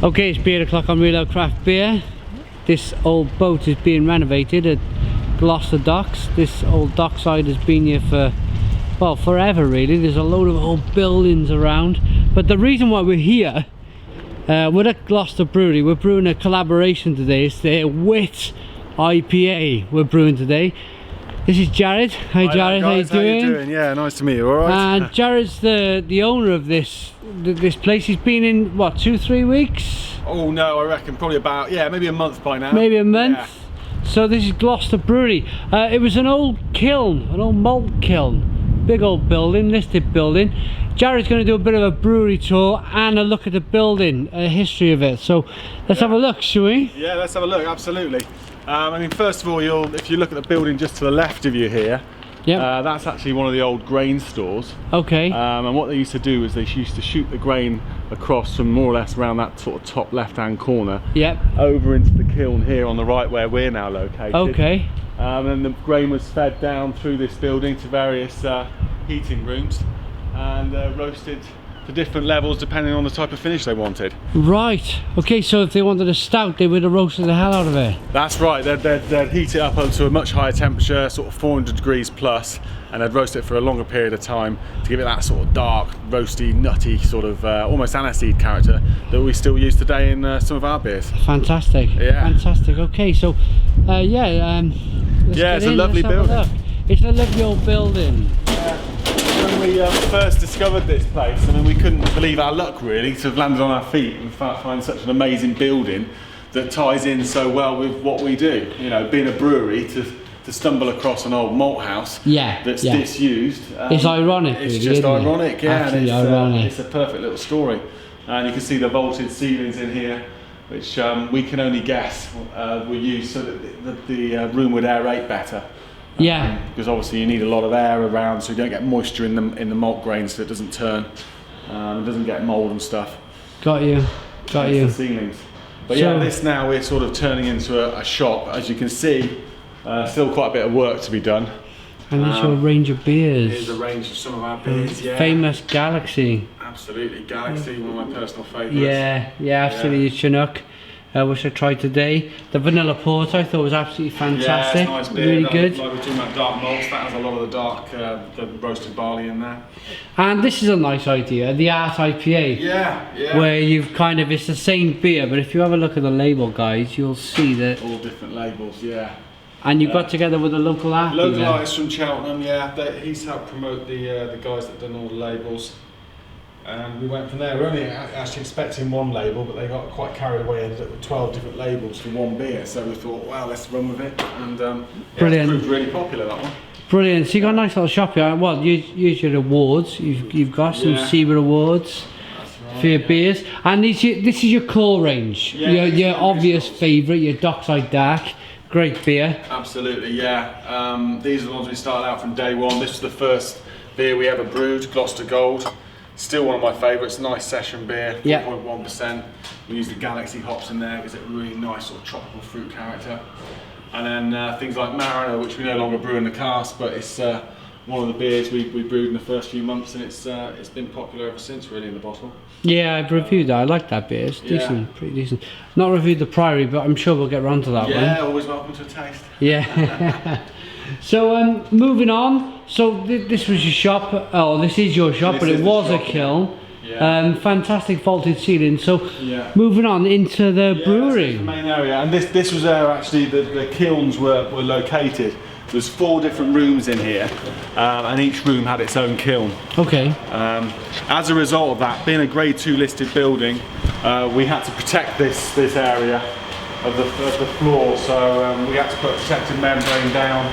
Okay, it's beer o'clock on Real Ale Craft Beer. This old boat is being renovated at Gloucester Docks. This old dockside has been here for, well, forever really. There's a load of old buildings around. But the reason why we're here, we're at Gloucester Brewery. We're brewing a collaboration today. It's their Wit IPA we're brewing today. This is Jared. Hi Jared, how you doing? How you doing? Yeah, nice to meet you. All right. And Jared's the owner of this place. He's been in what, 2-3 weeks? Oh no, I reckon probably about, yeah, maybe a month by now. Maybe a month. Yeah. So this is Gloucester Brewery. It was an old kiln, an old malt kiln, big old building, listed building. Jared's going to do a bit of a brewery tour and a look at the building, a history of it. So let's have a look, shall we? Yeah, let's have a look. Absolutely. I mean, first of all, if you look at the building just to the left of you here, that's actually one of the old grain stores. Okay. And what they used to do is they used to shoot the grain across from more or less around that sort of top left-hand corner. Yep. Over into the kiln here on the right where we're now located. Okay. And the grain was fed down through this building to various heating rooms and roasted to different levels depending on the type of finish they wanted. Right. Okay, so if they wanted a stout, they would have roasted the hell out of it. That's right. They'd heat it up to a much higher temperature, sort of 400 degrees plus, and they'd roast it for a longer period of time to give it that sort of dark, roasty, nutty sort of almost aniseed character that we still use today in some of our beers. Fantastic. Yeah. Fantastic. Okay, so it's a lovely building. It's a lovely old building. When we first discovered this place, I mean, we couldn't believe our luck really to have landed on our feet and find such an amazing building that ties in so well with what we do. You know, being a brewery, to stumble across an old malt house that's disused. It's ironic. It's really, just ironic, yeah. Absolutely and ironic. It's a perfect little story. And you can see the vaulted ceilings in here, which we can only guess were used so that the room would aerate better. Yeah. Because obviously you need a lot of air around so you don't get moisture in the malt grain so it doesn't turn, it doesn't get mould and stuff. Got you. Got you. The ceilings. But yeah, this now we're sort of turning into a shop, as you can see. Still quite a bit of work to be done. And it's your range of beers. Here's a range of some of our beers. Yeah. Famous Galaxy. Absolutely, Galaxy, one of my personal favourites. Yeah, absolutely. Chinook, which I tried today. The vanilla porter I thought was absolutely fantastic. Yeah, it's nice beer. Really good. Like we're talking about dark malts, that has a lot of the dark, the roasted barley in there. And this is a nice idea, the Art IPA. Yeah. Where you've kind of, it's the same beer, but if you have a look at the label, guys, you'll see that. All different labels, yeah. And you got together with a local artist. Local artist from Cheltenham, yeah. He's helped promote the guys that done all the labels. And we went from there. We were only actually expecting one label, but they got quite carried away, ended up with 12 different labels for one beer. So we thought, wow, let's run with it. And brilliant. It's proved really popular, that one. Brilliant. So you got a nice little shop here. Well, use your awards. You've got some Zebra awards for your beers. And this is your core range. Yeah, your obvious favourite, your Dockside Dark. Great beer. Absolutely, yeah. These are the ones we started out from day one. This was the first beer we ever brewed, Gloucester Gold. Still one of my favourites, nice session beer, 4.1%. We used the Galaxy hops in there, gives it a really nice sort of tropical fruit character. And then things like Mariner, which we no longer brew in the cask, but it's one of the beers we brewed in the first few months, and it's been popular ever since, really, in the bottle. Yeah, I've reviewed that. I like that beer. It's decent, pretty decent. Not reviewed the Priory, but I'm sure we'll get round to that one. Yeah, always welcome to a taste. Yeah. So moving on. So this was your shop. Oh, this is your shop, but it was a kiln. Yeah. Fantastic vaulted ceiling. So moving on into the brewery. That's the main area, and this was where actually the kilns were located. There's 4 different rooms in here, and each room had its own kiln. Okay. As a result of that, being a Grade 2 listed building, we had to protect this area of the floor. So we had to put a protective membrane down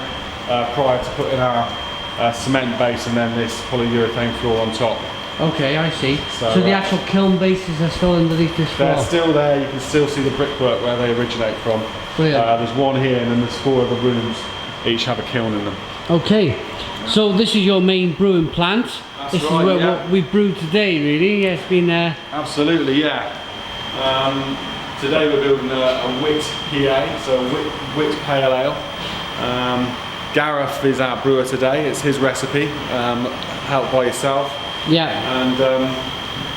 prior to putting our cement base and then this polyurethane floor on top. Okay, I see. So the actual kiln bases are still underneath this floor? They're still there. You can still see the brickwork where they originate from. There's one here, and then there's 4 other rooms. Each have a kiln in them. Okay, so this is your main brewing plant. This is where what we brewed today, really. It's been absolutely, yeah. Today we're building a Wit PA, so Wit Pale Ale. Gareth is our brewer today. It's his recipe, helped by yourself. Yeah. And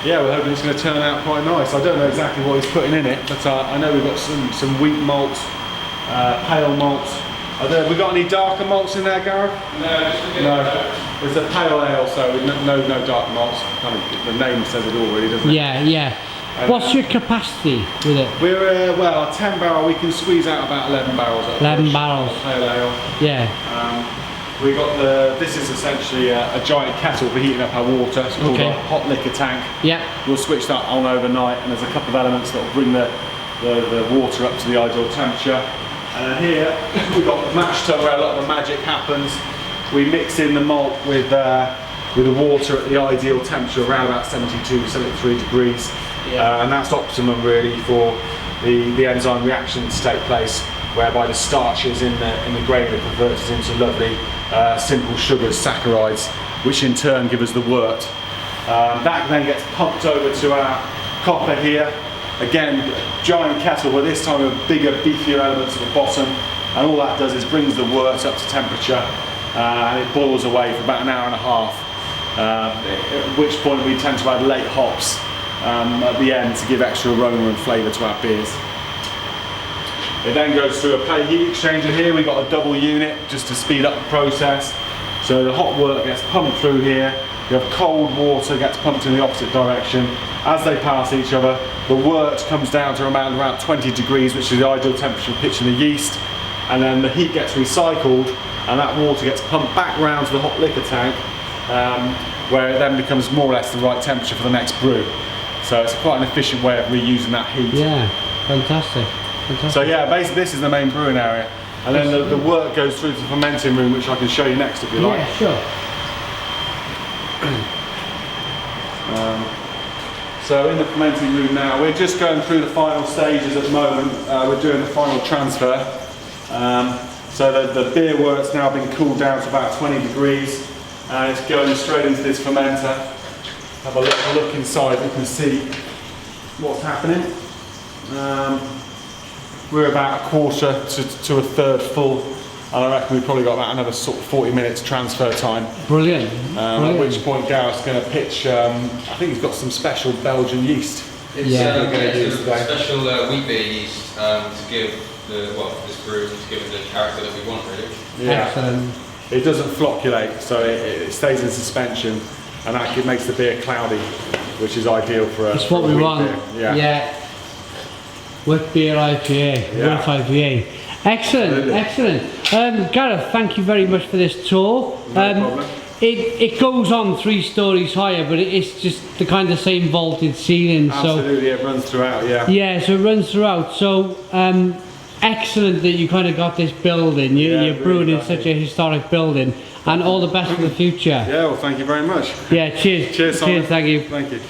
yeah, we're hoping it's going to turn out quite nice. I don't know exactly what he's putting in it, but I know we've got some wheat malt, pale malt. Have we got any darker malts in there, Gareth? No. There's a pale ale, so no dark malts. Kind of, the name says it all, really, doesn't it? Yeah. What's your capacity with it? We're well, a 10 barrel. We can squeeze out about 11 barrels. 11 barrels. Pale ale. Yeah. We got this is essentially a giant kettle for heating up our water. It's called a hot liquor tank. Yeah. We'll switch that on overnight, and there's a couple of elements that will bring the water up to the ideal temperature. And here we've got the mash tub where a lot of the magic happens. We mix in the malt with the water at the ideal temperature, around about 72, 73 degrees. Yeah. And that's optimum really for the enzyme reactions to take place, whereby the starches in the grain are converted into lovely simple sugars, saccharides, which in turn give us the wort. That then gets pumped over to our copper here. Again, giant kettle, but this time with bigger, beefier elements at the bottom, and all that does is brings the wort up to temperature, and it boils away for about an hour and a half, at which point we tend to add late hops at the end to give extra aroma and flavour to our beers. It then goes through a plate heat exchanger here. We've got a double unit just to speed up the process. So the hot wort gets pumped through here. You have cold water gets pumped in the opposite direction. As they pass each other, the wort comes down to around 20 degrees, which is the ideal temperature for pitching the yeast. And then the heat gets recycled, and that water gets pumped back round to the hot liquor tank, where it then becomes more or less the right temperature for the next brew. So it's quite an efficient way of reusing that heat. Yeah, fantastic. So yeah, basically this is the main brewing area, and then the wort goes through to the fermenting room, which I can show you next if you like. Yeah, sure. So in the fermenting room now, we're just going through the final stages at the moment. We're doing the final transfer. So the beer wort's now been cooled down to about 20 degrees, and it's going straight into this fermenter. Have a little look inside, you can see what's happening. We're about a quarter to a third full, and I reckon we've probably got about another sort of 40 minutes transfer time. Brilliant. At which point Gareth's going to pitch, I think he's got some special Belgian yeast. It's a special wheat beer yeast to give this brew, to give it the character that we want, really. Yeah. Excellent. It doesn't flocculate, so it stays in suspension, and that makes the beer cloudy, which is ideal for It's what we want. Beer. Yeah. With beer IPA. Yeah. With IPA. Excellent, excellent. Gareth, thank you very much for this tour. No problem. It goes on 3 stories higher, but it's just the kind of same vaulted ceiling. Absolutely, it runs throughout, yeah. Yeah, so it runs throughout. So excellent that you kind of got this building. You're brewing in such a historic building, and all the best for the future. Yeah, well, thank you very much. Yeah, cheers. Cheers, Simon. Cheers, thank you. Thank you.